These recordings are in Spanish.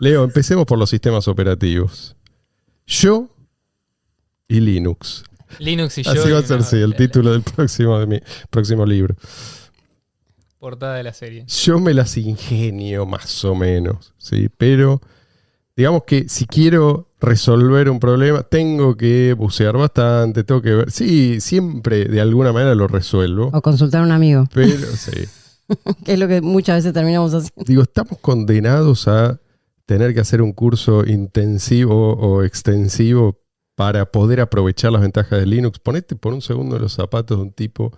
Leo, empecemos por los sistemas operativos. Yo y Linux. Linux y yo. Así va a ser, sí, el título de mi próximo libro. Portada de la serie. Yo me las ingenio más o menos, ¿sí? Pero digamos que si quiero resolver un problema, tengo que bucear bastante, tengo que ver. Sí, siempre de alguna manera lo resuelvo. O consultar a un amigo. Pero sí. Que es lo que muchas veces terminamos haciendo. Digo, estamos condenados a tener que hacer un curso intensivo o extensivo para poder aprovechar las ventajas de Linux. Ponete por un segundo en los zapatos de un tipo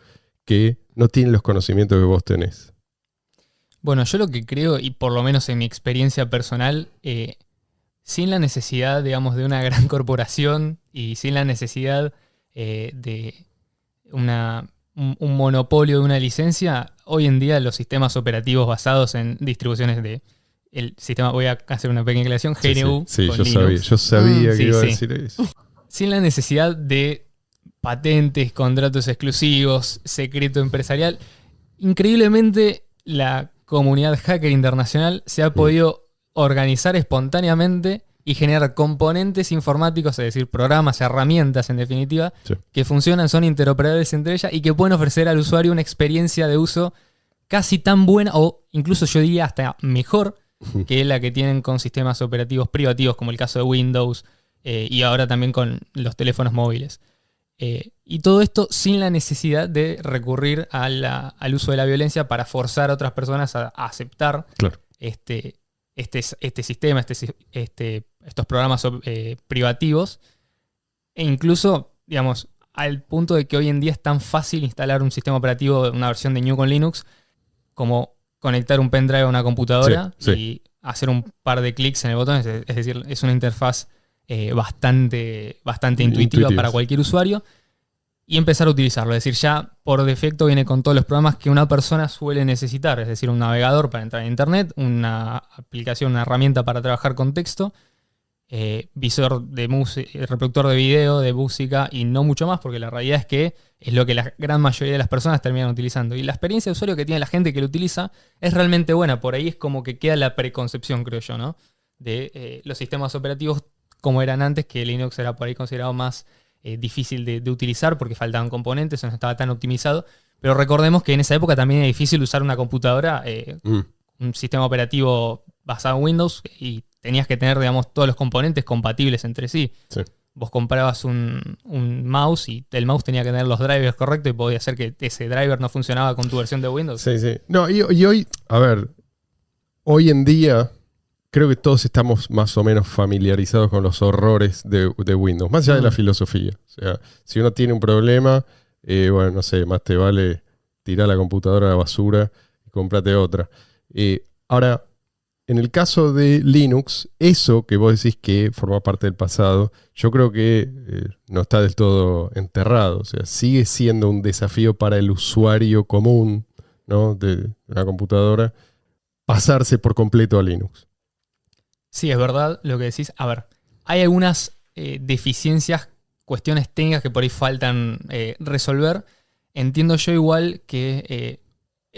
que no tiene los conocimientos que vos tenés. Bueno, yo lo que creo, y por lo menos en mi experiencia personal, sin la necesidad, digamos, de una gran corporación y sin la necesidad de un monopolio de una licencia, hoy en día los sistemas operativos basados en distribuciones de el sistema, voy a hacer una pequeña aclaración, GNU. Sí, con yo Linux. sabía que iba a sí. decir eso. Sin la necesidad de patentes, contratos exclusivos, secreto empresarial. Increíblemente, la comunidad hacker internacional se ha podido organizar espontáneamente y generar componentes informáticos, es decir, programas, herramientas en definitiva, Sí. que funcionan, son interoperables entre ellas y que pueden ofrecer al usuario una experiencia de uso casi tan buena o incluso yo diría hasta mejor que la que tienen con sistemas operativos privativos como el caso de Windows y ahora también con los teléfonos móviles. Y todo esto sin la necesidad de recurrir al uso de la violencia para forzar a otras personas a aceptar Claro. este sistema, estos programas privativos. E incluso, digamos, al punto de que hoy en día es tan fácil instalar un sistema operativo, una versión de GNU con Linux, como conectar un pendrive a una computadora y hacer un par de clics en el botón. Es decir, es una interfaz bastante intuitiva para cualquier usuario y empezar a utilizarlo. Es decir, ya por defecto viene con todos los programas que una persona suele necesitar. Es decir, un navegador para entrar a internet, una aplicación, una herramienta para trabajar con texto, visor de reproductor de video, de música y no mucho más, porque la realidad es que es lo que la gran mayoría de las personas terminan utilizando. Y la experiencia de usuario que tiene la gente que lo utiliza es realmente buena. Por ahí es como que queda la preconcepción, creo yo, ¿no? De los sistemas operativos como eran antes, que Linux era por ahí considerado más difícil de utilizar porque faltaban componentes, no estaba tan optimizado. Pero recordemos que en esa época también era difícil usar una computadora, un sistema operativo basado en Windows, y tenías que tener, digamos, todos los componentes compatibles entre sí. Sí. Vos comprabas un mouse y el mouse tenía que tener los drivers correctos y podía ser que ese driver no funcionaba con tu versión de Windows. Sí. No, y hoy, a ver, hoy en día creo que todos estamos más o menos familiarizados con los horrores de Windows, más allá de la filosofía. O sea, si uno tiene un problema, bueno, no sé, más te vale tirar la computadora a la basura y comprate otra. Ahora, en el caso de Linux, eso que vos decís que forma parte del pasado, yo creo que no está del todo enterrado. O sea, sigue siendo un desafío para el usuario común, ¿no?, de una computadora pasarse por completo a Linux. Sí, es verdad lo que decís. A ver, hay algunas deficiencias, cuestiones técnicas que por ahí faltan resolver. Entiendo yo igual que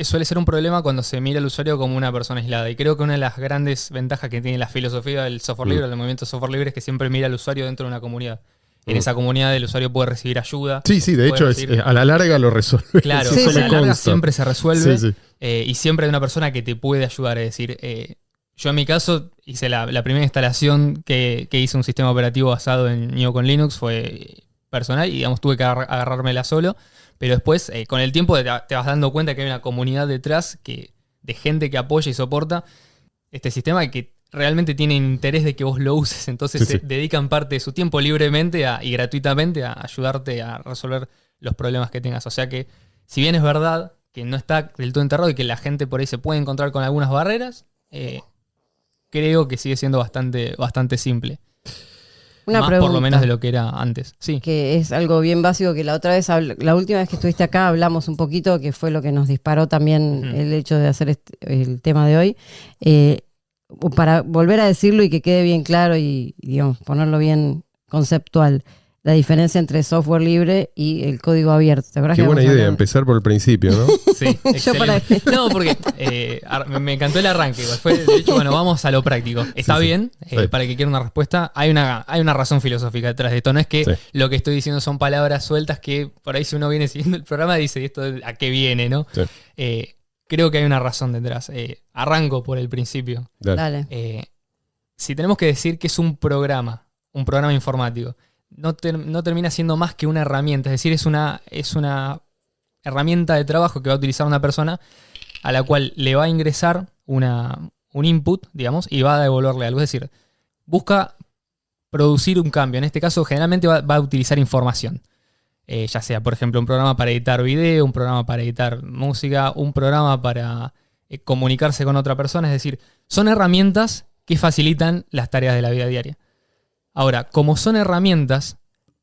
suele ser un problema cuando se mira al usuario como una persona aislada. Y creo que una de las grandes ventajas que tiene la filosofía del software libre, del movimiento software libre, es que siempre mira al usuario dentro de una comunidad. En esa comunidad el usuario puede recibir ayuda. Sí, de hecho, a la larga lo resuelve. Claro, Sí, a la larga consta. siempre se resuelve. Sí. Y siempre hay una persona que te puede ayudar. Es decir, yo en mi caso hice la primera instalación que hice un sistema operativo basado en GNU con Linux, fue personal y digamos tuve que agarrármela solo. Pero después, con el tiempo, te vas dando cuenta que hay una comunidad detrás de gente que apoya y soporta este sistema y que realmente tienen interés de que vos lo uses. Entonces dedican parte de su tiempo libremente y gratuitamente a ayudarte a resolver los problemas que tengas. O sea que, si bien es verdad que no está del todo enterrado y que la gente por ahí se puede encontrar con algunas barreras, creo que sigue siendo bastante simple. Una más pregunta, por lo menos de lo que era antes. Sí. que es algo bien básico, que la otra vez, la última vez que estuviste acá hablamos un poquito, que fue lo que nos disparó también el hecho de hacer el tema de hoy. Para volver a decirlo y que quede bien claro y digamos, ponerlo bien conceptual. la diferencia entre software libre y el código abierto. ¿Te acuerdas Qué que buena vamos a idea, hablar? empezar por el principio, ¿no? Sí, excelente. No, porque me encantó el arranque. Igual. Fue, de hecho, bueno, vamos a lo práctico. Está Sí, bien, sí. para el que quiera una respuesta. Hay una razón filosófica detrás de esto. No es que Sí. lo que estoy diciendo son palabras sueltas que por ahí si uno viene siguiendo el programa dice ¿esto a qué viene? ¿No? Sí. Creo que hay una razón detrás. Arranco por el principio. Dale. Dale. Si tenemos que decir que es un programa informático, no termina siendo más que una herramienta. Es decir, es una herramienta de trabajo que va a utilizar una persona a la cual le va a ingresar un input, digamos, y va a devolverle algo. Es decir, busca producir un cambio. En este caso, generalmente va a utilizar información. Ya sea, por ejemplo, un programa para editar video, un programa para editar música, un programa para comunicarse con otra persona. Es decir, son herramientas que facilitan las tareas de la vida diaria. Ahora, como son herramientas,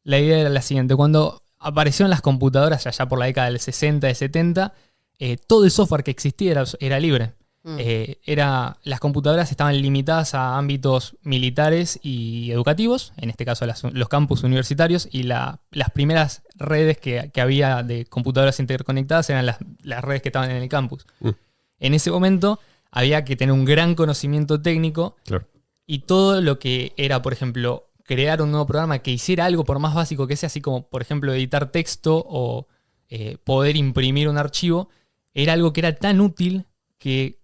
la idea era la siguiente. Cuando aparecieron las computadoras, allá por la década del 60, del 70, todo el software que existía era libre. Las computadoras estaban limitadas a ámbitos militares y educativos, en este caso los campus universitarios, y las primeras redes que había de computadoras interconectadas eran las redes que estaban en el campus. En ese momento había que tener un gran conocimiento técnico. Claro. Y todo lo que era, por ejemplo, crear un nuevo programa que hiciera algo por más básico que sea, así como, por ejemplo, editar texto o poder imprimir un archivo, era algo que era tan útil que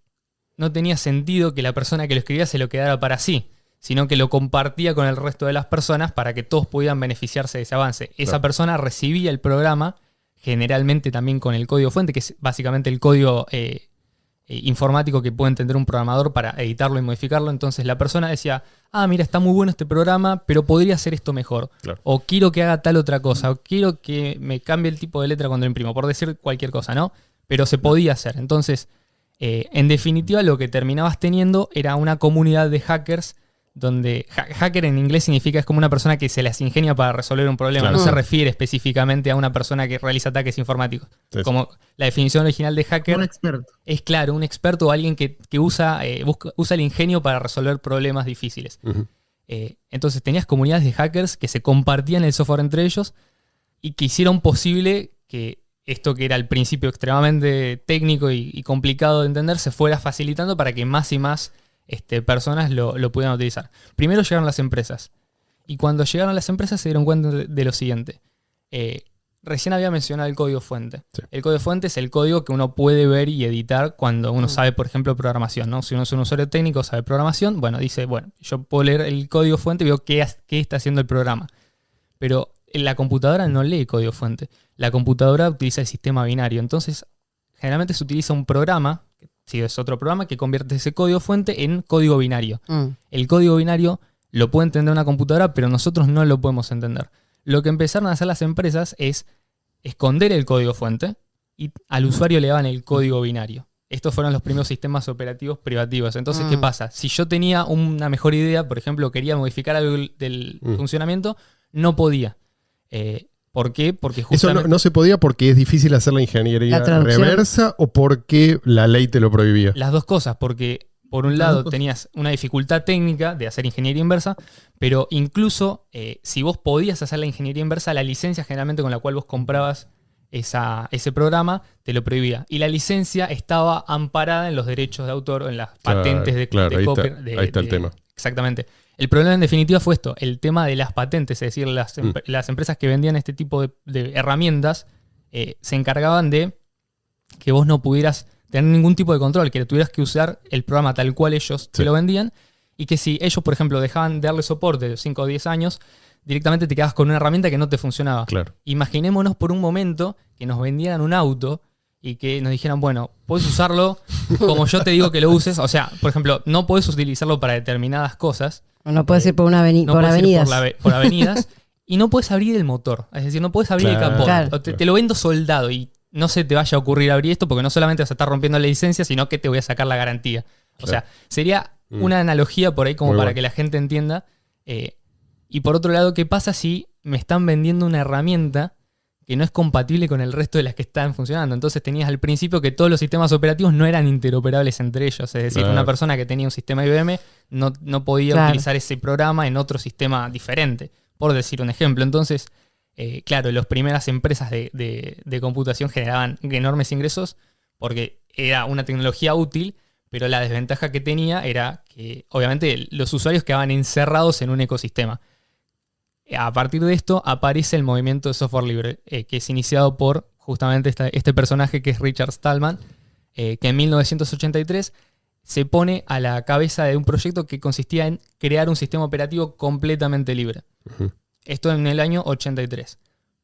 no tenía sentido que la persona que lo escribía se lo quedara para sí, sino que lo compartía con el resto de las personas para que todos pudieran beneficiarse de ese avance. Esa persona recibía el programa, generalmente también con el código fuente, que es básicamente el código informático que puede entender un programador para editarlo y modificarlo. Entonces la persona decía, mira, está muy bueno este programa, pero podría hacer esto mejor. Claro. O quiero que haga tal otra cosa, o quiero que me cambie el tipo de letra cuando lo imprimo, por decir cualquier cosa, ¿no? Pero se podía hacer. Entonces, en definitiva, lo que terminabas teniendo era una comunidad de hackers donde hacker en inglés significa es como una persona que se las ingenia para resolver un problema. Claro. No se refiere específicamente a una persona que realiza ataques informáticos. Sí. Como la definición original de hacker Un experto. es, claro, un experto o alguien que usa el ingenio para resolver problemas difíciles. Ujú. Entonces tenías comunidades de hackers que se compartían el software entre ellos y que hicieron posible que esto que era al principio extremadamente técnico y complicado de entender se fuera facilitando para que más y más personas lo pudieran utilizar. Primero llegaron las empresas. Y cuando llegaron las empresas se dieron cuenta de lo siguiente. Recién había mencionado el código fuente. Sí. El código fuente es el código que uno puede ver y editar cuando uno sabe, por ejemplo, programación, ¿no? Si uno es un usuario técnico, sabe programación, dice, yo puedo leer el código fuente y veo qué está haciendo el programa. Pero la computadora no lee código fuente. La computadora utiliza el sistema binario. Entonces, generalmente se utiliza un programa, si es otro programa, que convierte ese código fuente en código binario. El código binario lo puede entender una computadora, pero nosotros no lo podemos entender. Lo que empezaron a hacer las empresas es esconder el código fuente y al usuario le daban el código binario. Estos fueron los primeros sistemas operativos privativos. Entonces, ¿qué pasa? Si yo tenía una mejor idea, por ejemplo, quería modificar algo del funcionamiento, no podía. ¿Por qué? Porque justamente... Eso no se podía porque es difícil hacer la ingeniería La traducción. reversa o porque la ley te lo prohibía. Las dos cosas, porque por un lado tenías una dificultad técnica de hacer ingeniería inversa, pero incluso si vos podías hacer la ingeniería inversa, la licencia generalmente con la cual vos comprabas ese programa te lo prohibía. Y la licencia estaba amparada en los derechos de autor o en las patentes de ahí copyright. ahí está el tema. Exactamente. El problema en definitiva fue esto, el tema de las patentes, es decir, las empresas que vendían este tipo de herramientas se encargaban de que vos no pudieras tener ningún tipo de control, que tuvieras que usar el programa tal cual ellos te lo vendían, y que si ellos, por ejemplo, dejaban de darle soporte de 5 o 10 años, directamente te quedabas con una herramienta que no te funcionaba. Claro. Imaginémonos por un momento que nos vendieran un auto y que nos dijeran, bueno, podés usarlo como yo te digo que lo uses. O sea, por ejemplo, no podés utilizarlo para determinadas cosas. No puedes ir por una No por podés ir avenidas. por avenidas y no puedes abrir el motor. Es decir, no podés abrir el Claro. capó. Claro. O te lo vendo soldado y no se te vaya a ocurrir abrir esto porque no solamente vas a estar rompiendo la licencia, sino que te voy a sacar la garantía. O sea, sería una analogía por ahí como Muy para bueno. que la gente entienda. Y por otro lado, ¿qué pasa si me están vendiendo una herramienta que no es compatible con el resto de las que están funcionando? Entonces tenías al principio que todos los sistemas operativos no eran interoperables entre ellos. Es decir, Claro. una persona que tenía un sistema IBM no podía Claro. utilizar ese programa en otro sistema diferente. por decir un ejemplo. Entonces, claro, las primeras empresas de computación generaban enormes ingresos porque era una tecnología útil, pero la desventaja que tenía era que obviamente los usuarios quedaban encerrados en un ecosistema. A partir de esto aparece el movimiento de software libre, que es iniciado por justamente este personaje que es Richard Stallman, que en 1983 se pone a la cabeza de un proyecto que consistía en crear un sistema operativo completamente libre. Ujú. Esto en el año 83.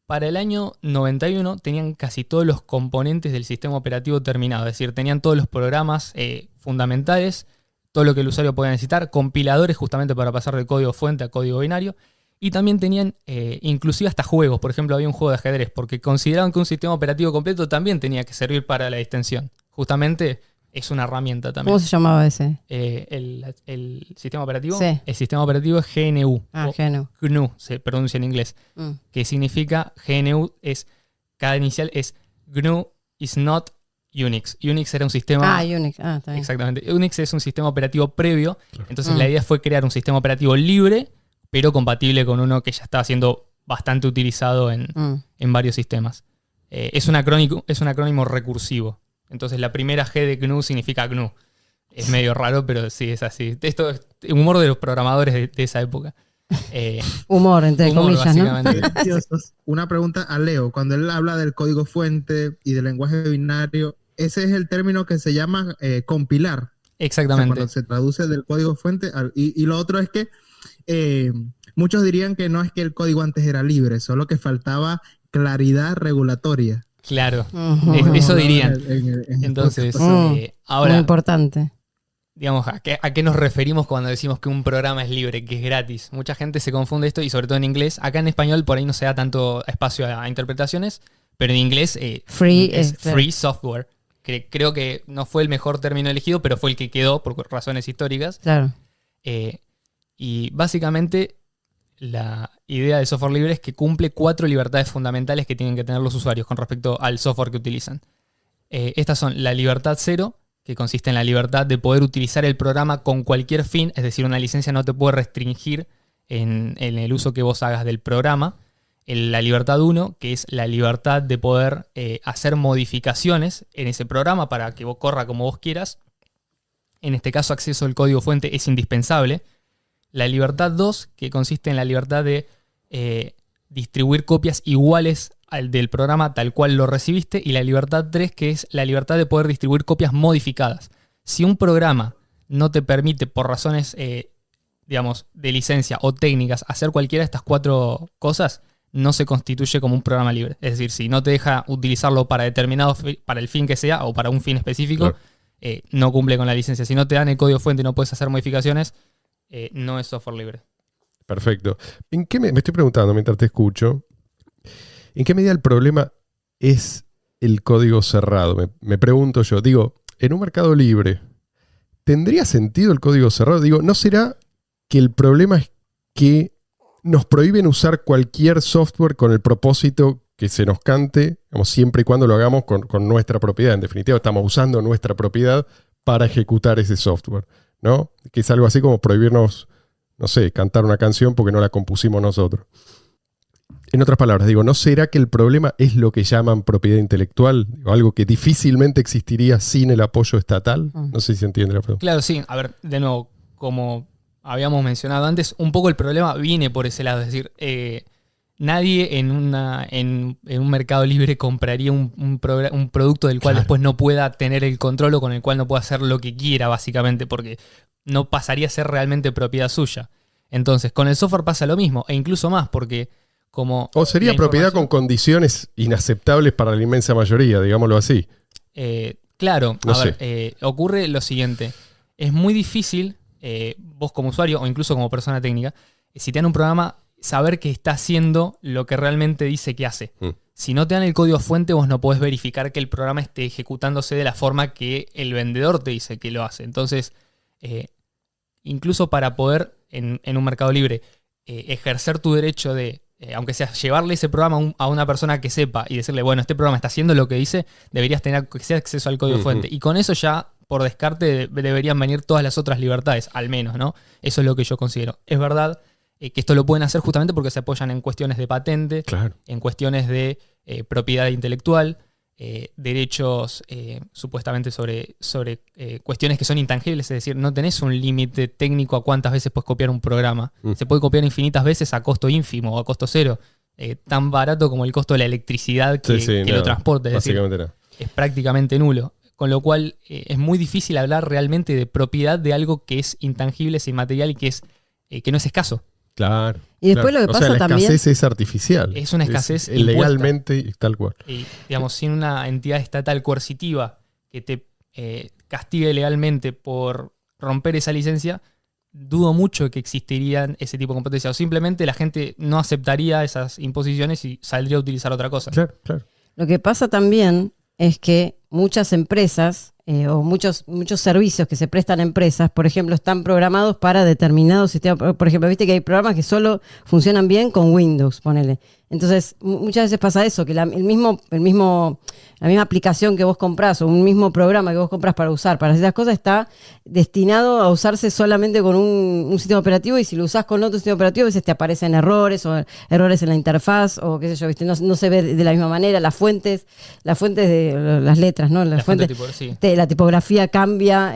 Para el año 91 tenían casi todos los componentes del sistema operativo terminados, es decir, tenían todos los programas fundamentales, todo lo que el usuario podía necesitar, compiladores justamente para pasar de código fuente a código binario, y también tenían inclusive hasta juegos. Por ejemplo, había un juego de ajedrez, porque consideraban que un sistema operativo completo también tenía que servir para la distensión. Justamente es una herramienta también. ¿Cómo se llamaba ese? El sistema operativo. Sí. El sistema operativo es GNU. Ah, o GNU. GNU se pronuncia en inglés. Que significa GNU es, cada inicial es GNU is not Unix. Unix era un sistema... Unix. Está bien. Exactamente. Unix es un sistema operativo previo. Entonces la idea fue crear un sistema operativo libre, pero compatible con uno que ya estaba siendo bastante utilizado en varios sistemas. Es un acrónimo recursivo. Entonces la primera G de GNU significa GNU. Es medio raro, pero sí, es así. Esto es humor de los programadores de esa época. Humor, entre comillas, ¿no? Una pregunta a Leo. Cuando él habla del código fuente y del lenguaje binario, ese es el término que se llama compilar. Exactamente. O sea, cuando se traduce del código fuente. Y lo otro es que muchos dirían que no es que el código antes era libre, solo que faltaba claridad regulatoria. Claro, eso dirían. Entonces, ahora, muy importante. Digamos, ¿a qué nos referimos cuando decimos que un programa es libre, que es gratis? Mucha gente se confunde esto, y sobre todo en inglés. Acá en español por ahí no se da tanto espacio a interpretaciones, pero en inglés Free es free software. Creo que no fue el mejor término elegido, pero fue el que quedó por razones históricas. Claro. Y básicamente la idea de software libre es que cumple 4 libertades fundamentales que tienen que tener los usuarios con respecto al software que utilizan. Estas son la libertad cero, que consiste en la libertad de poder utilizar el programa con cualquier fin, es decir, una licencia no te puede restringir en el uso que vos hagas del programa. La libertad 1, que es la libertad de poder hacer modificaciones en ese programa para que vos corra como vos quieras. En este caso, acceso al código fuente es indispensable. La libertad 2, que consiste en la libertad de distribuir copias iguales al del programa tal cual lo recibiste. Y la libertad 3, que es la libertad de poder distribuir copias modificadas. Si un programa no te permite, por razones digamos, de licencia o técnicas, hacer cualquiera de estas 4 cosas, no se constituye como un programa libre. Es decir, si no te deja utilizarlo para para el fin que sea o para un fin específico, claro, no cumple con la licencia. Si no te dan el código fuente y no puedes hacer modificaciones, no es software libre. Perfecto. ¿En qué me estoy preguntando mientras te escucho? ¿En qué medida el problema es el código cerrado? Me pregunto yo. Digo, en un mercado libre, ¿tendría sentido el código cerrado? Digo, ¿no será que el problema es que nos prohíben usar cualquier software con el propósito que se nos cante, digamos, siempre y cuando lo hagamos con nuestra propiedad? En definitiva, estamos usando nuestra propiedad para ejecutar ese software, ¿no? Que es algo así como prohibirnos, no sé, cantar una canción porque no la compusimos nosotros. En otras palabras, digo, ¿no será que el problema es lo que llaman propiedad intelectual? Digo, algo que difícilmente existiría sin el apoyo estatal. No sé si se entiende la pregunta. Claro, sí. A ver, de nuevo, como habíamos mencionado antes, un poco el problema viene por ese lado. Es decir, nadie en un mercado libre compraría un producto del cual, claro, después no pueda tener el control o con el cual no pueda hacer lo que quiera, básicamente, porque no pasaría a ser realmente propiedad suya. Entonces, con el software pasa lo mismo, e incluso más, porque como... O sería propiedad con condiciones inaceptables para la inmensa mayoría, digámoslo así. Claro, no sé. Ocurre lo siguiente. Es muy difícil, vos como usuario o incluso como persona técnica, si te dan un programa, saber que está haciendo lo que realmente dice que hace. Si no te dan el código fuente, vos no podés verificar que el programa esté ejecutándose de la forma que el vendedor te dice que lo hace. Entonces, incluso para poder, en un mercado libre, ejercer tu derecho de, aunque sea llevarle ese programa a una persona que sepa y decirle, bueno, este programa está haciendo lo que dice, deberías tener acceso al código fuente. Y con eso ya, por descarte, deberían venir todas las otras libertades, al menos, ¿no? Eso es lo que yo considero. Es verdad, que esto lo pueden hacer justamente porque se apoyan en cuestiones de patente, Claro. en cuestiones de propiedad intelectual, derechos supuestamente sobre cuestiones que son intangibles, es decir, no tenés un límite técnico a cuántas veces puedes copiar un programa. Se puede copiar infinitas veces a costo ínfimo o a costo cero, tan barato como el costo de la electricidad que lo transporta, es decir, Básicamente nada. es prácticamente nulo. Con lo cual es muy difícil hablar realmente de propiedad de algo que es intangible, es inmaterial y que no es escaso. Claro. Y después claro. lo que pasa la también- escasez es artificial. Es una escasez Es legalmente y tal cual. Y, digamos, sin una entidad estatal coercitiva que te castigue legalmente por romper esa licencia, dudo mucho que existirían ese tipo de competencias. O simplemente la gente no aceptaría esas imposiciones y saldría a utilizar otra cosa. Claro, claro. Lo que pasa también es que muchas empresas o muchos servicios que se prestan a empresas, por ejemplo, están programados para determinados sistemas. Por ejemplo, viste que hay programas que solo funcionan bien con Windows, ponele. Entonces, muchas veces pasa eso, que la misma aplicación que vos comprás o un mismo programa que vos compras para usar para esas cosas está destinado a usarse solamente con un sistema operativo, y si lo usás con otro sistema operativo a veces te aparecen errores o errores en la interfaz o qué sé yo, ¿viste? No se ve de la misma manera, las fuentes de las letras, ¿no? La fuente tipo, sí. La tipografía cambia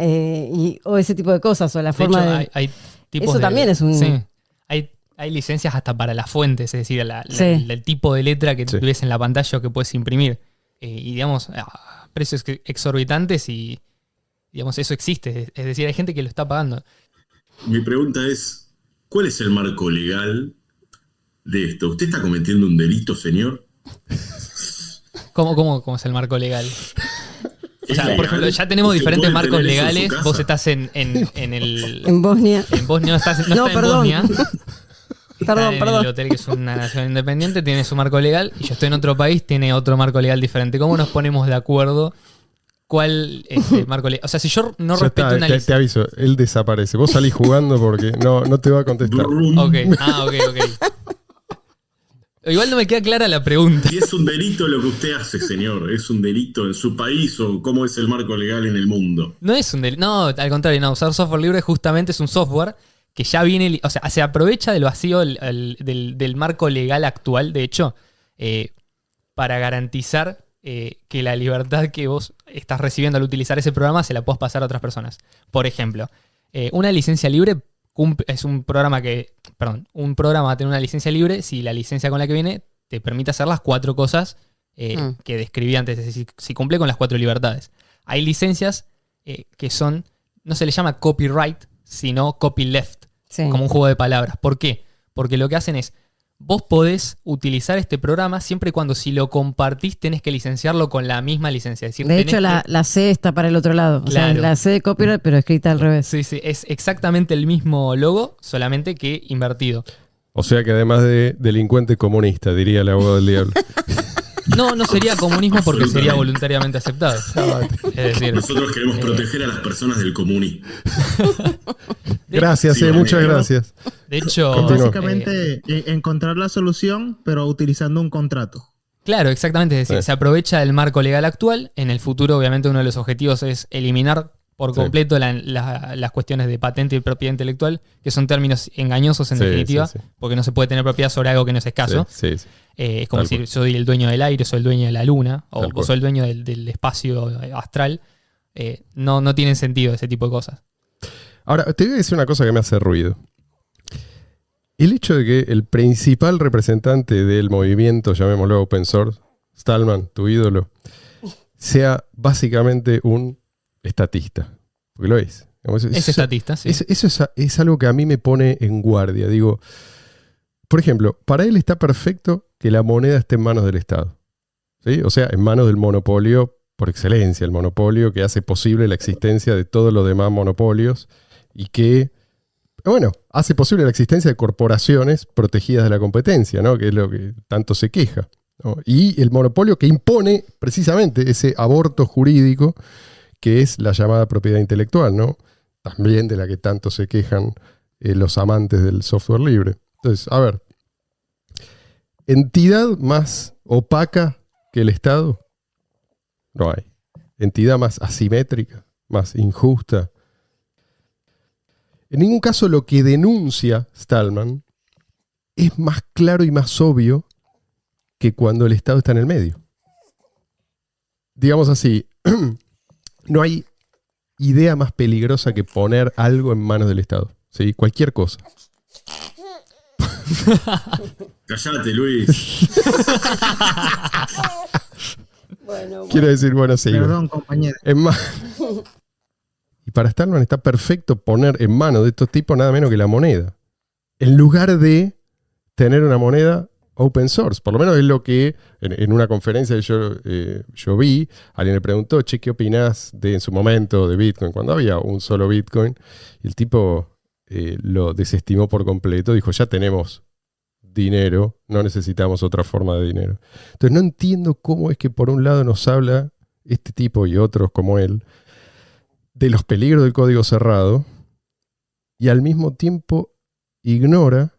o ese tipo de cosas, o la De forma hecho, de... hay tipos Eso también es un... Sí. Hay licencias hasta para las fuentes, es decir, Sí. el tipo de letra que Sí. ves en la pantalla o que puedes imprimir. Y digamos, precios exorbitantes y digamos, eso existe. Es decir, hay gente que lo está pagando. Mi pregunta es, ¿cuál es el marco legal de esto? ¿Usted está cometiendo un delito, señor? ¿Cómo es el marco legal? O sea, ¿Es por ejemplo, legal? ya tenemos ¿Usted diferentes puede marcos tener eso en su legales. casa? Vos estás en En Bosnia. Bosnia, no estás No, en perdón. Bosnia. Está en Perdón. el hotel, que es una nación independiente, tiene su marco legal, y yo estoy en otro país, tiene otro marco legal diferente. ¿Cómo nos ponemos de acuerdo cuál es el marco legal? O sea, si yo no Ya respeto está, una te licencia... aviso, él desaparece. Vos salís jugando porque no te va a contestar. Brum. Ok. Igual no me queda clara la pregunta. ¿Y es un delito lo que usted hace, señor? ¿Es un delito en su país o cómo es el marco legal en el mundo? No es un delito. No, al contrario, no. Usar software libre justamente es un software que ya viene. O sea, se aprovecha del vacío del marco legal actual, de hecho, para garantizar que la libertad que vos estás recibiendo al utilizar ese programa se la puedas pasar a otras personas. Por ejemplo, una licencia libre es un programa que. Perdón, un programa va a tener una licencia libre si la licencia con la que viene te permite hacer las 4 cosas que describí antes, es decir, si cumple con las 4 libertades. Hay licencias que son, no se le llama copyright, sino copyleft, Sí. como un juego de palabras. ¿Por qué? Porque lo que hacen es, vos podés utilizar este programa siempre y cuando si lo compartís tenés que licenciarlo con la misma licencia. Es decir, De tenés hecho, la C está para el otro lado. O sea, Claro. la C de copyright, pero escrita al revés. Sí, es exactamente el mismo logo, solamente que invertido. O sea que además de delincuente comunista, diría el abogado del diablo. No sería comunismo porque sería Absolutamente. voluntariamente aceptado. Es decir, Nosotros queremos proteger a las personas del comunismo. Gracias, Sí, muchas amigo. gracias. de hecho, Continúa. Básicamente, encontrar la solución, pero utilizando un contrato. claro, exactamente. Es decir, Sí. se aprovecha del marco legal actual. En el futuro, obviamente, uno de los objetivos es eliminar por Sí. completo las cuestiones de patente y propiedad intelectual, que son términos engañosos en Sí, definitiva, sí, sí. porque no se puede tener propiedad sobre algo que no es escaso. Sí, sí. Es como Tal decir, cual. soy el dueño del aire, soy el dueño de la luna, Tal o cual. soy el dueño del espacio astral. No tienen sentido ese tipo de cosas. Ahora, te voy a decir una cosa que me hace ruido. El hecho de que el principal representante del movimiento, llamémoslo open source, Stallman, tu ídolo, sea básicamente un estatista. Porque lo es. Es estatista, sí. Eso es algo que a mí me pone en guardia. Digo, por ejemplo, para él está perfecto que la moneda esté en manos del Estado. ¿Sí? O sea, en manos del monopolio por excelencia, el monopolio que hace posible la existencia de todos los demás monopolios y que, bueno, hace posible la existencia de corporaciones protegidas de la competencia, ¿no? Que es lo que tanto se queja, ¿no? Y el monopolio que impone precisamente ese aborto jurídico que es la llamada propiedad intelectual, ¿no? También de la que tanto se quejan los amantes del software libre. Entonces, a ver, ¿entidad más opaca que el Estado? No hay. ¿Entidad más asimétrica, más injusta? En ningún caso lo que denuncia Stallman es más claro y más obvio que cuando el Estado está en el medio. Digamos así, no hay idea más peligrosa que poner algo en manos del Estado. ¿Sí? Cualquier cosa. Callate, Luis. Quiero decir, bueno, sí. Perdón, compañero. Es más. Y para Stallman está perfecto poner en manos de estos tipos nada menos que la moneda. En lugar de tener una moneda open source. Por lo menos es lo que en una conferencia que yo vi, alguien le preguntó, che, ¿qué opinás en su momento de Bitcoin? Cuando había un solo Bitcoin. Y el tipo lo desestimó por completo. Dijo, ya tenemos dinero, no necesitamos otra forma de dinero. Entonces no entiendo cómo es que por un lado nos habla este tipo y otros como él de los peligros del código cerrado y al mismo tiempo ignora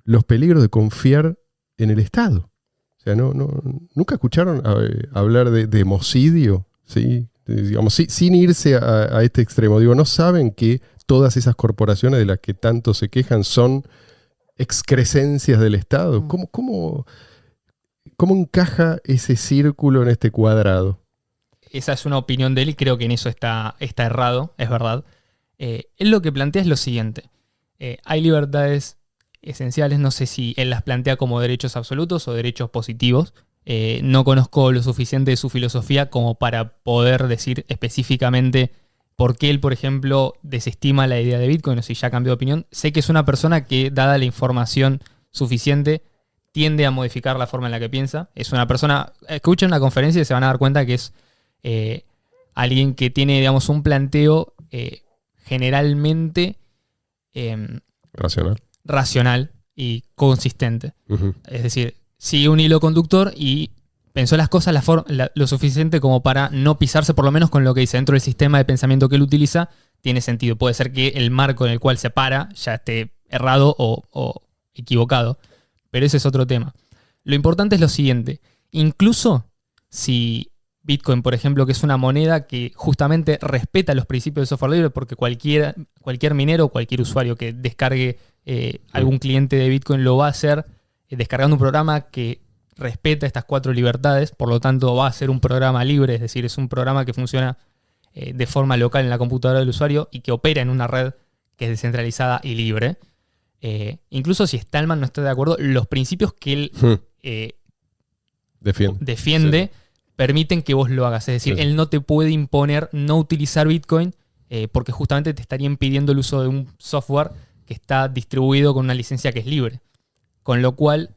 los peligros de confiar en el Estado. O sea, ¿nunca escucharon hablar de homicidio? ¿Sí? Digamos, sin irse a este extremo. Digo, ¿no saben que todas esas corporaciones de las que tanto se quejan son excrescencias del Estado? ¿Cómo encaja ese círculo en este cuadrado? Esa es una opinión de él y creo que en eso está errado, es verdad. Él lo que plantea es lo siguiente. Hay libertades esenciales, no sé si él las plantea como derechos absolutos o derechos positivos. No conozco lo suficiente de su filosofía como para poder decir específicamente por qué él, por ejemplo, desestima la idea de Bitcoin o si ya cambió de opinión. Sé que es una persona que, dada la información suficiente, tiende a modificar la forma en la que piensa. Es una persona, escuchen una conferencia y se van a dar cuenta que es alguien que tiene, digamos, un planteo generalmente racional y consistente. Uh-huh. Es decir, sigue un hilo conductor y pensó las cosas lo suficiente como para no pisarse, por lo menos con lo que dice. Dentro del sistema de pensamiento que él utiliza, tiene sentido. Puede ser que el marco en el cual se para ya esté errado o equivocado, pero ese es otro tema. Lo importante es lo siguiente. Incluso si Bitcoin, por ejemplo, que es una moneda que justamente respeta los principios del software libre, porque cualquier minero o cualquier usuario que descargue algún cliente de Bitcoin lo va a hacer descargando un programa que respeta estas 4 libertades, por lo tanto va a ser un programa libre, es decir, es un programa que funciona de forma local en la computadora del usuario y que opera en una red que es descentralizada y libre. Incluso si Stallman no está de acuerdo, los principios que él defiende permiten que vos lo hagas. Es decir, él no te puede imponer no utilizar Bitcoin porque justamente te estaría impidiendo el uso de un software que está distribuido con una licencia que es libre. Con lo cual,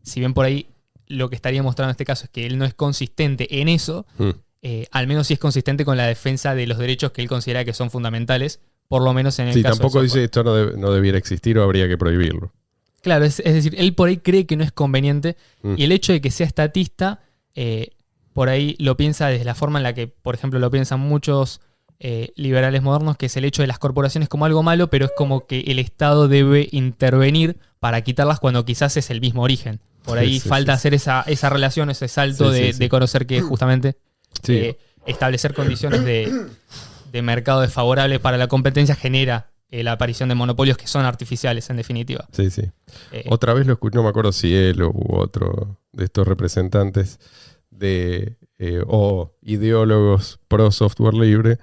si bien por ahí lo que estaría mostrando en este caso es que él no es consistente en eso, al menos sí es consistente con la defensa de los derechos que él considera que son fundamentales, por lo menos en el caso tampoco dice esto no debiera existir o habría que prohibirlo. Claro, es decir, él por ahí cree que no es conveniente y el hecho de que sea estatista, por ahí lo piensa desde la forma en la que, por ejemplo, lo piensan muchos liberales modernos, que es el hecho de las corporaciones como algo malo, pero es como que el Estado debe intervenir para quitarlas cuando quizás es el mismo origen. Por ahí falta hacer esa relación, ese salto de conocer que justamente establecer condiciones de mercado desfavorables para la competencia genera la aparición de monopolios que son artificiales, en definitiva. Sí. Otra vez lo escuché, no me acuerdo si él u otro de estos representantes o ideólogos pro software libre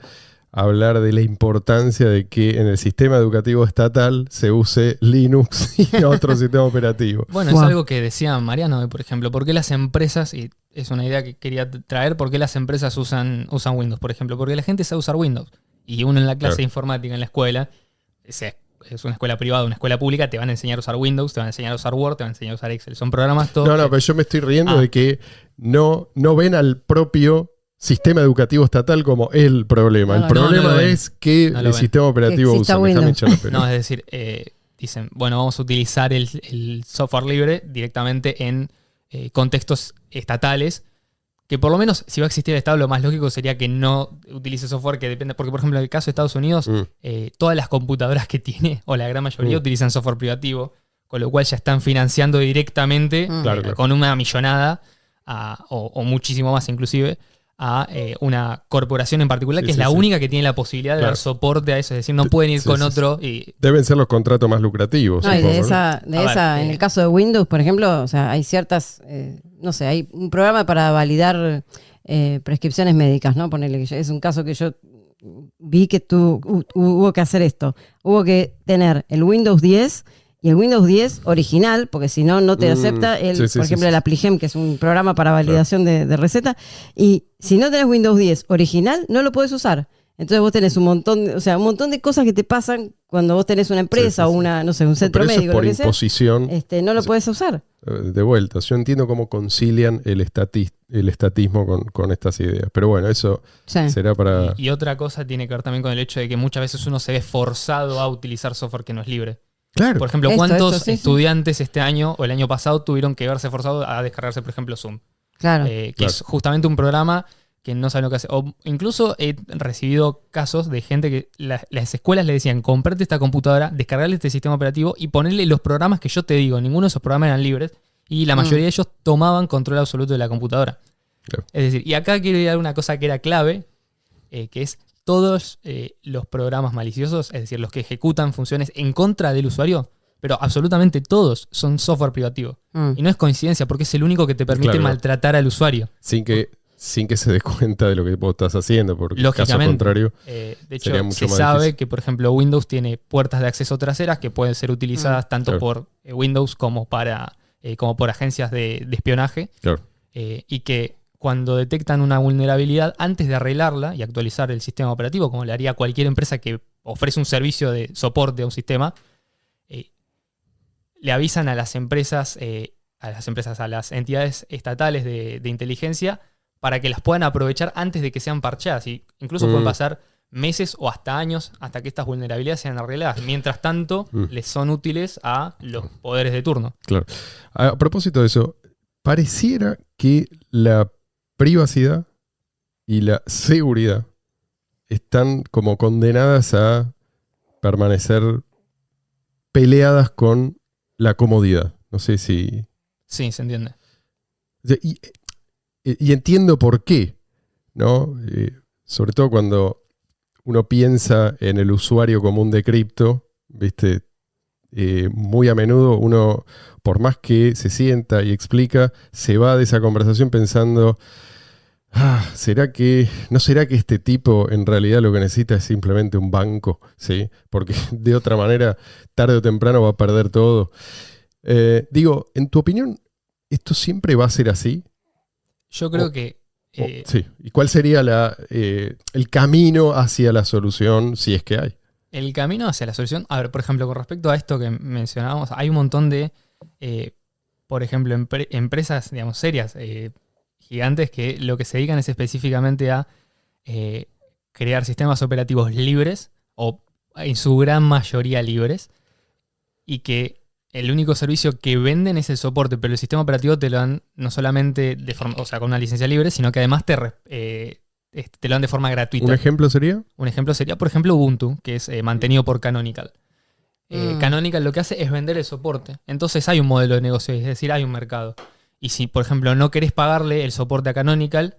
hablar de la importancia de que en el sistema educativo estatal se use Linux y no otro sistema operativo. Bueno, es algo que decía Mariano, por ejemplo, ¿por qué las empresas, y es una idea que quería traer, por qué las empresas usan Windows, por ejemplo? Porque la gente sabe usar Windows. Y uno en la clase de informática en la escuela, es una escuela privada, una escuela pública, te van a enseñar a usar Windows, te van a enseñar a usar Word, te van a enseñar a usar Excel. Son programas todos. No, pero yo me estoy riendo de que no ven al propio sistema educativo estatal como el problema. El problema es que el sistema operativo usa. No, es decir, dicen, bueno, vamos a utilizar el software libre directamente en contextos estatales, que por lo menos, si va a existir el Estado, lo más lógico sería que no utilice software que depende, porque por ejemplo en el caso de Estados Unidos, todas las computadoras que tiene, o la gran mayoría, utilizan software privativo, con lo cual ya están financiando directamente con una millonada, o muchísimo más inclusive, a una corporación en particular, Sí, que es sí, la sí. única que tiene la posibilidad de Claro. dar soporte a eso. Es decir, no pueden ir Sí, con sí, otro y... Deben ser los contratos más lucrativos. No, y supongo, de ¿no? esa, A ver, en el caso de Windows, por ejemplo, o sea, hay ciertas, no sé, hay un programa para validar prescripciones médicas, ¿no? Ponele que es un caso que yo vi que hubo que hacer esto. Hubo que tener el Windows 10 y el Windows 10 original, porque si no, no te acepta sí, sí, por sí, ejemplo, sí. el Appligem, que es un programa para validación de receta. Y si no tenés Windows 10 original, no lo podés usar. Entonces vos tenés un montón de cosas que te pasan cuando vos tenés una empresa Sí, sí, o sí. no sé, un centro Pero eso es médico, por lo que sea, imposición. no lo podés usar. De vuelta, yo entiendo cómo concilian el estatismo con estas ideas. Pero bueno, eso Sí. será para... Y otra cosa tiene que ver también con el hecho de que muchas veces uno se ve forzado a utilizar software que no es libre. Claro. Por ejemplo, Esto, ¿cuántos sí, sí. estudiantes este año o el año pasado tuvieron que verse forzados a descargarse, por ejemplo, Zoom? Claro. Que Claro. es justamente un programa que no saben lo que hace. O incluso he recibido casos de gente que las escuelas le decían, comprate esta computadora, descargarle este sistema operativo y ponerle los programas que yo te digo. Ninguno de esos programas eran libres y la mayoría de ellos tomaban control absoluto de la computadora. Claro. Es decir, y acá quiero ir a una cosa que era clave, que es todos los programas maliciosos, es decir, los que ejecutan funciones en contra del usuario, pero absolutamente todos son software privativo. Y no es coincidencia, porque es el único que te permite Claro. maltratar al usuario. Sin que se dé cuenta de lo que vos estás haciendo, porque en caso Lógicamente. contrario... De hecho, sería mucho se más sabe difícil. que, por ejemplo, Windows tiene puertas de acceso traseras que pueden ser utilizadas tanto Claro. por Windows como por agencias de espionaje. Claro. Y que cuando detectan una vulnerabilidad, antes de arreglarla y actualizar el sistema operativo, como le haría cualquier empresa que ofrece un servicio de soporte a un sistema, le avisan a las empresas, a las entidades estatales de inteligencia para que las puedan aprovechar antes de que sean parcheadas. Y incluso pueden pasar meses o hasta años hasta que estas vulnerabilidades sean arregladas. Mientras tanto, les son útiles a los poderes de turno. Claro. A propósito de eso, pareciera que la privacidad y la seguridad están como condenadas a permanecer peleadas con la comodidad. No sé si... Sí, se entiende. Y entiendo por qué, ¿no? Sobre todo cuando uno piensa en el usuario común de cripto, ¿viste? Muy a menudo uno, por más que se sienta y explica, se va de esa conversación pensando, ¿no será que este tipo en realidad lo que necesita es simplemente un banco? ¿Sí? Porque de otra manera, tarde o temprano va a perder todo. Digo, en tu opinión, ¿esto siempre va a ser así? Yo creo que... sí. ¿Y cuál sería el camino hacia la solución, si es que hay? El camino hacia la solución, a ver, por ejemplo, con respecto a esto que mencionábamos, hay un montón de, por ejemplo, empresas, digamos, serias, gigantes, que lo que se dedican es específicamente a crear sistemas operativos libres, o en su gran mayoría libres, y que el único servicio que venden es el soporte, pero el sistema operativo te lo dan no solamente de forma, o sea, con una licencia libre, sino que además te lo dan de forma gratuita. ¿Un ejemplo sería? Un ejemplo sería, por ejemplo, Ubuntu, que es mantenido por Canonical. Canonical lo que hace es vender el soporte. Entonces hay un modelo de negocio, es decir, hay un mercado. Y si, por ejemplo, no querés pagarle el soporte a Canonical,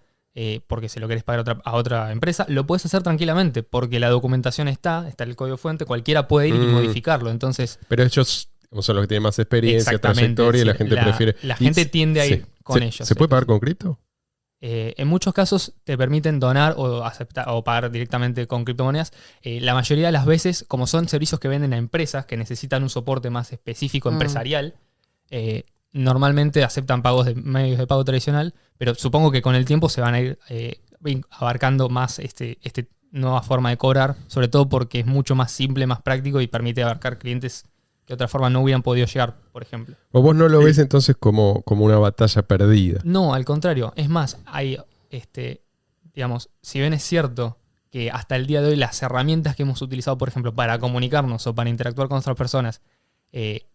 porque se lo querés pagar a otra empresa, lo puedes hacer tranquilamente, porque la documentación está el código fuente, cualquiera puede ir y modificarlo. Entonces, pero ellos son los que tienen más experiencia, exactamente, trayectoria, y la sí, gente prefiere... La gente tiende a ir con ¿Se ellos. puede pagar con cripto? En muchos casos te permiten donar o aceptar o pagar directamente con criptomonedas. La mayoría de las veces, como son servicios que venden a empresas que necesitan un soporte más específico empresarial, normalmente aceptan pagos de medios de pago tradicional, pero supongo que con el tiempo se van a ir abarcando más este nueva forma de cobrar, sobre todo porque es mucho más simple, más práctico y permite abarcar clientes que de otra forma no hubieran podido llegar, por ejemplo. ¿O vos no lo ves entonces como una batalla perdida? No, al contrario. Es más, hay, digamos, si bien es cierto que hasta el día de hoy las herramientas que hemos utilizado, por ejemplo, para comunicarnos o para interactuar con otras personas,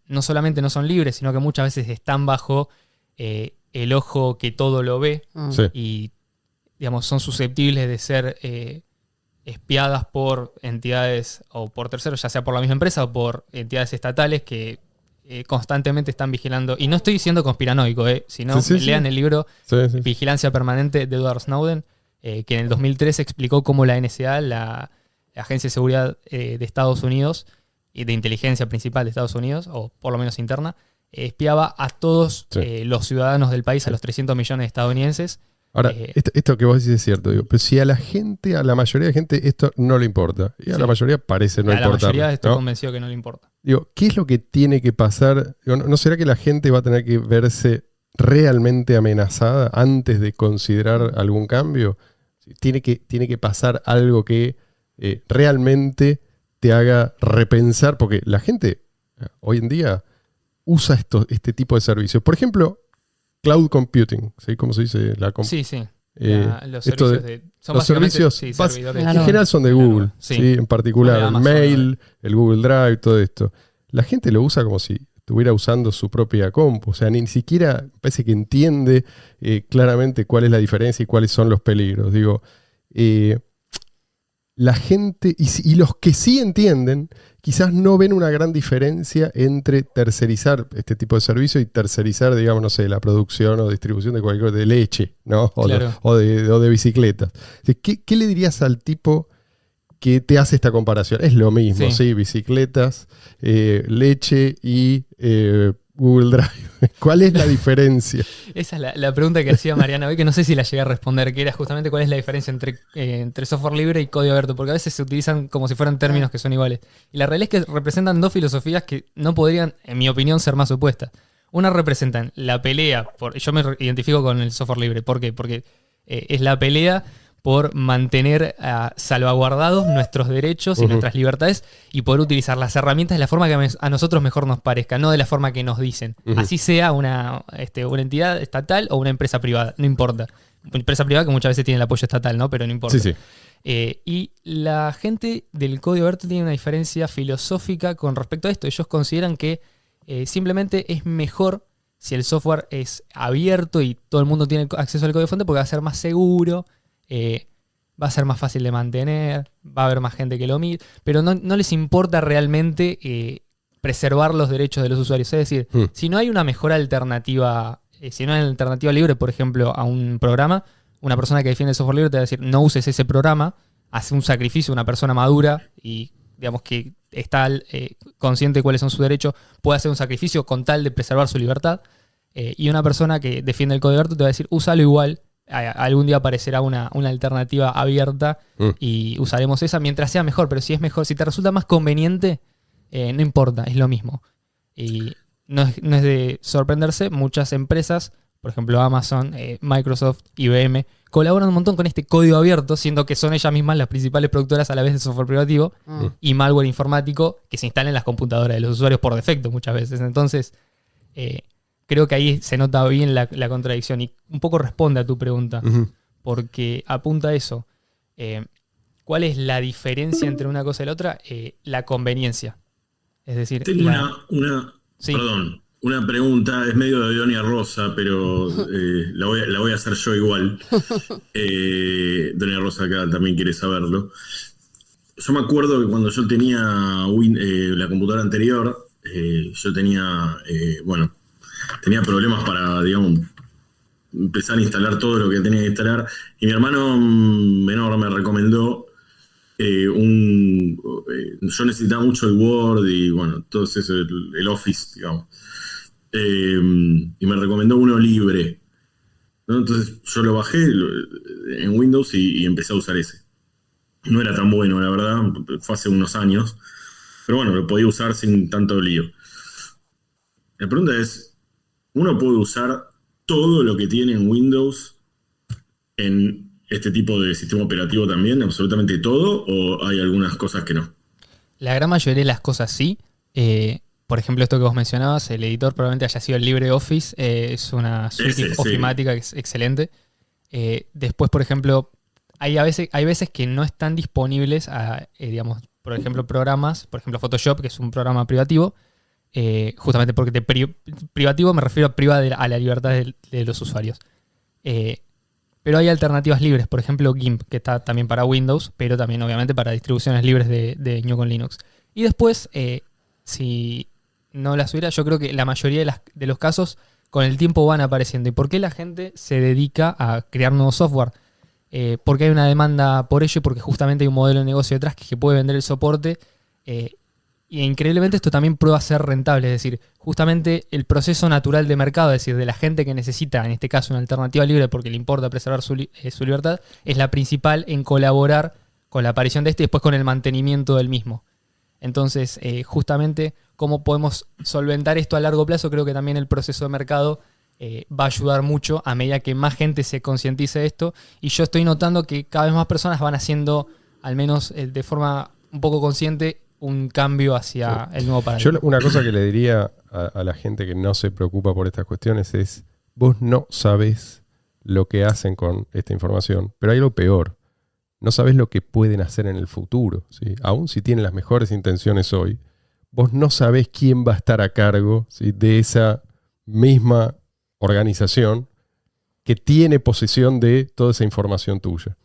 no solamente no son libres, sino que muchas veces están bajo el ojo que todo lo ve Sí. y, digamos, son susceptibles de ser espiadas por entidades o por terceros, ya sea por la misma empresa o por entidades estatales que constantemente están vigilando. Y no estoy siendo conspiranoico, sino Sí, lean sí. el libro Sí, sí. Vigilancia Permanente de Edward Snowden. que en el 2003 explicó cómo la NSA, la Agencia de Seguridad de Estados Unidos, y de inteligencia principal de Estados Unidos, o por lo menos interna, espiaba a todos los ciudadanos del país, a los 300 millones de estadounidenses. Ahora, esto que vos decís es cierto, digo, pero si a la mayoría de gente esto no le importa, y a la mayoría parece no importar. A la mayoría estoy convencido que no le importa. Digo, ¿qué es lo que tiene que pasar? Digo, ¿no será que la gente va a tener que verse realmente amenazada antes de considerar algún cambio? Tiene que pasar algo que realmente te haga repensar, porque la gente hoy en día usa este tipo de servicios. Por ejemplo, cloud computing, ¿sí? ¿Cómo se dice? Sí. Los servicios servidores. En general son de Google, sí. ¿sí? En particular Amazon, Mail, el Google Drive, todo esto. La gente lo usa como si estuviera usando su propia compu. O sea, ni siquiera parece que entiende claramente cuál es la diferencia y cuáles son los peligros. Digo, la gente, y los que sí entienden, quizás no ven una gran diferencia entre tercerizar este tipo de servicio y tercerizar, digamos, no sé, la producción o distribución de cualquier de leche, ¿no? O de bicicletas. ¿Qué le dirías al tipo que te hace esta comparación? Es lo mismo, sí, bicicletas, leche y Google Drive. ¿Cuál es la diferencia? Esa es la pregunta que hacía Mariana hoy, que no sé si la llegué a responder, que era justamente cuál es la diferencia entre software libre y código abierto, porque a veces se utilizan como si fueran términos que son iguales. Y la realidad es que representan dos filosofías que no podrían, en mi opinión, ser más opuestas. Una representan la pelea, yo me identifico con el software libre. ¿Por qué? Porque es la pelea por mantener salvaguardados nuestros derechos y nuestras libertades y poder utilizar las herramientas de la forma que a nosotros mejor nos parezca, no de la forma que nos dicen. Así sea una entidad estatal o una empresa privada, no importa. Una empresa privada que muchas veces tiene el apoyo estatal, ¿no? Pero no importa. Sí. Y la gente del código abierto tiene una diferencia filosófica con respecto a esto. Ellos consideran que simplemente es mejor si el software es abierto y todo el mundo tiene acceso al código fuente porque va a ser más seguro. Va a ser más fácil de mantener, va a haber más gente que lo mire, pero no les importa realmente preservar los derechos de los usuarios. Es decir, si no hay una mejor alternativa, si no hay una alternativa libre, por ejemplo, a un programa, una persona que defiende el software libre te va a decir, no uses ese programa, hace un sacrificio, una persona madura y digamos que está consciente de cuáles son sus derechos, puede hacer un sacrificio con tal de preservar su libertad, y una persona que defiende el código abierto te va a decir, úsalo igual. Algún día aparecerá una alternativa abierta y usaremos esa mientras sea mejor, pero si es mejor, si te resulta más conveniente, no importa, es lo mismo. Y no es de sorprenderse, muchas empresas, por ejemplo Amazon, Microsoft, IBM, colaboran un montón con este código abierto, siendo que son ellas mismas las principales productoras a la vez de software privativo y malware informático que se instala en las computadoras de los usuarios por defecto muchas veces. Entonces, creo que ahí se nota bien la contradicción y un poco responde a tu pregunta, porque apunta a eso. ¿Cuál es la diferencia entre una cosa y la otra? La conveniencia. Es decir, tengo una pregunta, es medio de Doña Rosa, pero la voy a hacer yo igual. Doña Rosa acá también quiere saberlo. Yo me acuerdo que cuando yo tenía la computadora anterior, yo tenía problemas para, digamos, empezar a instalar todo lo que tenía que instalar. Y mi hermano menor me recomendó yo necesitaba mucho el Word y, bueno, todo eso, el Office, digamos. Y me recomendó uno libre, ¿no? Entonces yo lo bajé en Windows y empecé a usar ese. No era tan bueno, la verdad, fue hace unos años. Pero bueno, lo podía usar sin tanto lío. La pregunta es, ¿uno puede usar todo lo que tiene en Windows en este tipo de sistema operativo también? ¿Absolutamente todo? ¿O hay algunas cosas que no? La gran mayoría de las cosas sí. Por ejemplo, esto que vos mencionabas, el editor probablemente haya sido el LibreOffice. Es una suite ofimática que es excelente. Después, por ejemplo, hay veces que no están disponibles, digamos, por ejemplo, programas, por ejemplo, Photoshop, que es un programa privativo. Justamente porque privativo me refiero a la libertad de los usuarios. Pero hay alternativas libres, por ejemplo GIMP, que está también para Windows, pero también obviamente para distribuciones libres de GNU con Linux. Y después, si no las hubiera, yo creo que la mayoría de los casos con el tiempo van apareciendo. ¿Y por qué la gente se dedica a crear nuevo software? porque hay una demanda por ello y porque justamente hay un modelo de negocio detrás que puede vender el soporte. Y increíblemente esto también prueba ser rentable, es decir, justamente el proceso natural de mercado, es decir, de la gente que necesita, en este caso, una alternativa libre porque le importa preservar su libertad, es la principal en colaborar con la aparición de este y después con el mantenimiento del mismo. Entonces, justamente, cómo podemos solventar esto a largo plazo, creo que también el proceso de mercado va a ayudar mucho a medida que más gente se concientice de esto. Y yo estoy notando que cada vez más personas van haciendo, al menos de forma un poco consciente, un cambio hacia el nuevo paradigma. Yo una cosa que le diría a la gente que no se preocupa por estas cuestiones es, vos no sabés lo que hacen con esta información, pero hay algo peor. No sabés lo que pueden hacer en el futuro, ¿sí? Aún si tienen las mejores intenciones hoy, vos no sabés quién va a estar a cargo, ¿sí?, de esa misma organización que tiene posesión de toda esa información tuya.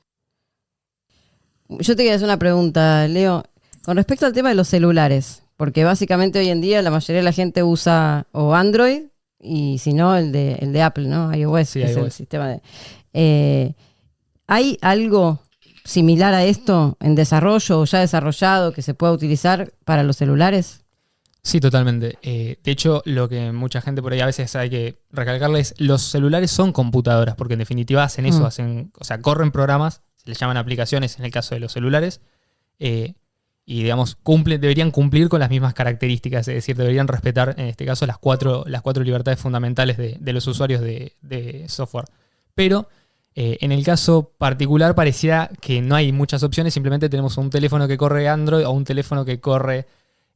Yo te quería hacer una pregunta, Leo. Con respecto al tema de los celulares, porque básicamente hoy en día la mayoría de la gente usa o Android y si no el de Apple, ¿no? iOS, Sí, que es iOS. el sistema de... ¿hay algo similar a esto en desarrollo o ya desarrollado que se pueda utilizar para los celulares? Sí, totalmente. De hecho, lo que mucha gente por ahí a veces hay que recalcarles, los celulares son computadoras, porque en definitiva hacen eso, corren programas, se les llaman aplicaciones en el caso de los celulares, y digamos, deberían cumplir con las mismas características, es decir, deberían respetar, en este caso, las cuatro libertades fundamentales de los usuarios de software. Pero en el caso particular pareciera que no hay muchas opciones, simplemente tenemos un teléfono que corre Android o un teléfono que corre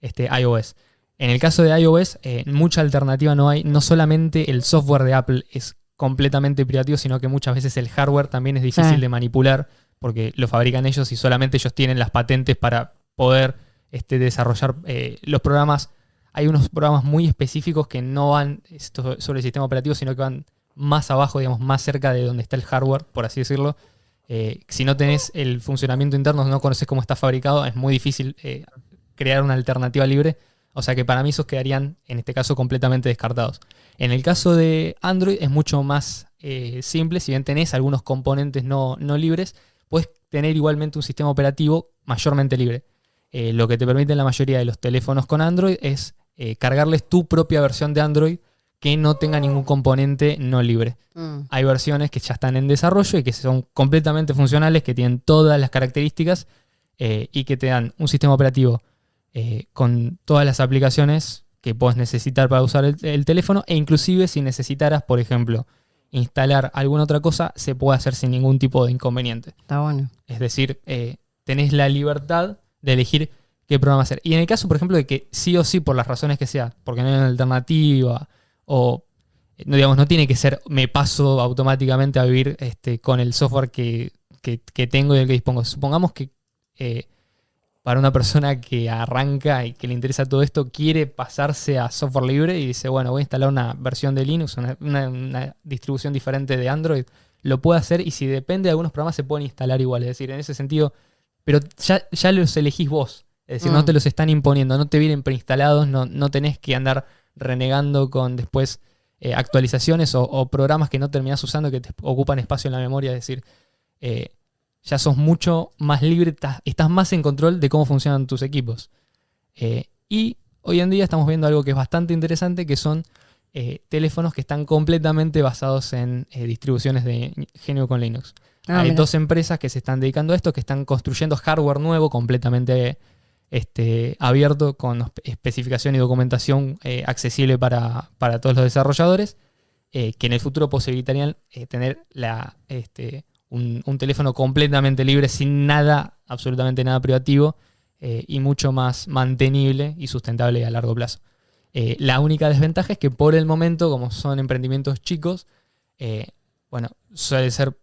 iOS. En el caso de iOS, mucha alternativa no hay. No solamente el software de Apple es completamente privativo, sino que muchas veces el hardware también es difícil de manipular porque lo fabrican ellos y solamente ellos tienen las patentes para poder desarrollar los programas. Hay unos programas muy específicos que no van sobre el sistema operativo, sino que van más abajo, digamos, más cerca de donde está el hardware, por así decirlo. Si no tenés el funcionamiento interno, no conoces cómo está fabricado, es muy difícil crear una alternativa libre. O sea que para mí esos quedarían, en este caso, completamente descartados. En el caso de Android es mucho más simple. Si bien tenés algunos componentes no libres, puedes tener igualmente un sistema operativo mayormente libre. Lo que te permite la mayoría de los teléfonos con Android es cargarles tu propia versión de Android que no tenga ningún componente no libre. Hay versiones que ya están en desarrollo y que son completamente funcionales, que tienen todas las características y que te dan un sistema operativo con todas las aplicaciones que puedes necesitar para usar el teléfono, e inclusive si necesitaras, por ejemplo, instalar alguna otra cosa, se puede hacer sin ningún tipo de inconveniente. Está bueno. Es decir, tenés la libertad de elegir qué programa hacer. Y en el caso, por ejemplo, de que sí o sí, por las razones que sea, porque no hay una alternativa, o no tiene que ser, me paso automáticamente a vivir con el software que tengo y del que dispongo. Supongamos que para una persona que arranca y que le interesa todo esto, quiere pasarse a software libre y dice, bueno, voy a instalar una versión de Linux, una distribución diferente de Android, lo puede hacer, y si depende de algunos programas se pueden instalar igual. Es decir, en ese sentido, pero ya los elegís vos. Es decir, no te los están imponiendo, no te vienen preinstalados, no tenés que andar renegando con después actualizaciones o programas que no terminás usando, que te ocupan espacio en la memoria. Es decir, ya sos mucho más libre, estás más en control de cómo funcionan tus equipos. Y hoy en día estamos viendo algo que es bastante interesante, que son teléfonos que están completamente basados en distribuciones de GNU con Linux. Hay dos empresas que se están dedicando a esto, que están construyendo hardware nuevo, completamente abierto, con especificación y documentación accesible para todos los desarrolladores, que en el futuro posibilitarían tener un teléfono completamente libre, sin nada, absolutamente nada privativo, y mucho más mantenible y sustentable a largo plazo. La única desventaja es que por el momento, como son emprendimientos chicos, suele ser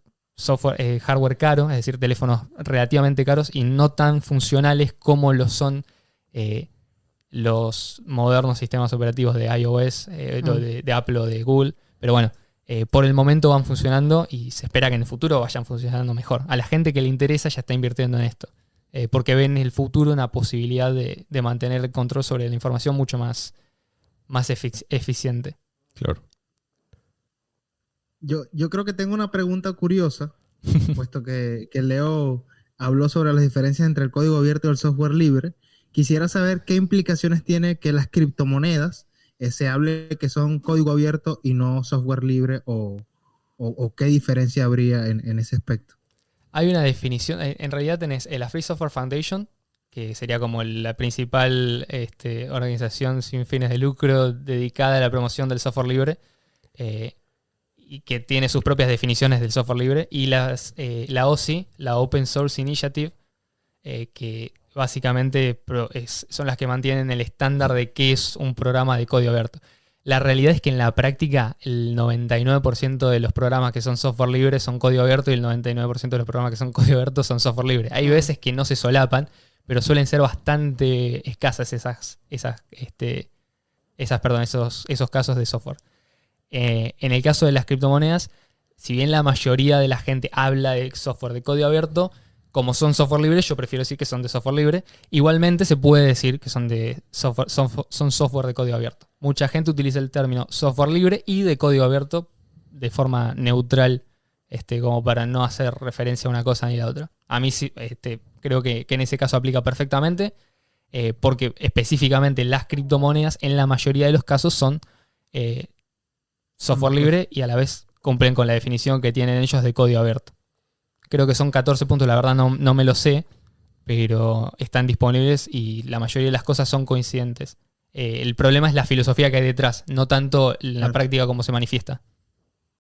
hardware caro, es decir, teléfonos relativamente caros y no tan funcionales como lo son los modernos sistemas operativos de iOS, de Apple o de Google. Pero bueno, por el momento van funcionando y se espera que en el futuro vayan funcionando mejor. A la gente que le interesa ya está invirtiendo en esto, porque ven en el futuro una posibilidad de mantener el control sobre la información mucho más eficiente. Claro. Yo creo que tengo una pregunta curiosa. puesto que Leo habló sobre las diferencias entre el código abierto y el software libre. Quisiera saber qué implicaciones tiene que las criptomonedas se hable que son código abierto y no software libre, o qué diferencia habría en ese aspecto. Hay una definición, en realidad tenés la Free Software Foundation, que sería como la principal organización sin fines de lucro dedicada a la promoción del software libre, y que tiene sus propias definiciones del software libre, y la OSI, la Open Source Initiative, que básicamente son las que mantienen el estándar de qué es un programa de código abierto. La realidad es que en la práctica el 99% de los programas que son software libre son código abierto y el 99% de los programas que son código abierto son software libre. Hay veces que no se solapan, pero suelen ser bastante escasas esos casos de software. En el caso de las criptomonedas, si bien la mayoría de la gente habla de software de código abierto, como son software libre, yo prefiero decir que son de software libre. Igualmente se puede decir que son software de código abierto. Mucha gente utiliza el término software libre y de código abierto de forma neutral, como para no hacer referencia a una cosa ni a la otra. A mí sí, creo que en ese caso aplica perfectamente, porque específicamente las criptomonedas en la mayoría de los casos son software libre y a la vez cumplen con la definición que tienen ellos de código abierto. Creo que son 14 puntos, la verdad no me lo sé, pero están disponibles y la mayoría de las cosas son coincidentes. El problema es la filosofía que hay detrás, no tanto la práctica como se manifiesta.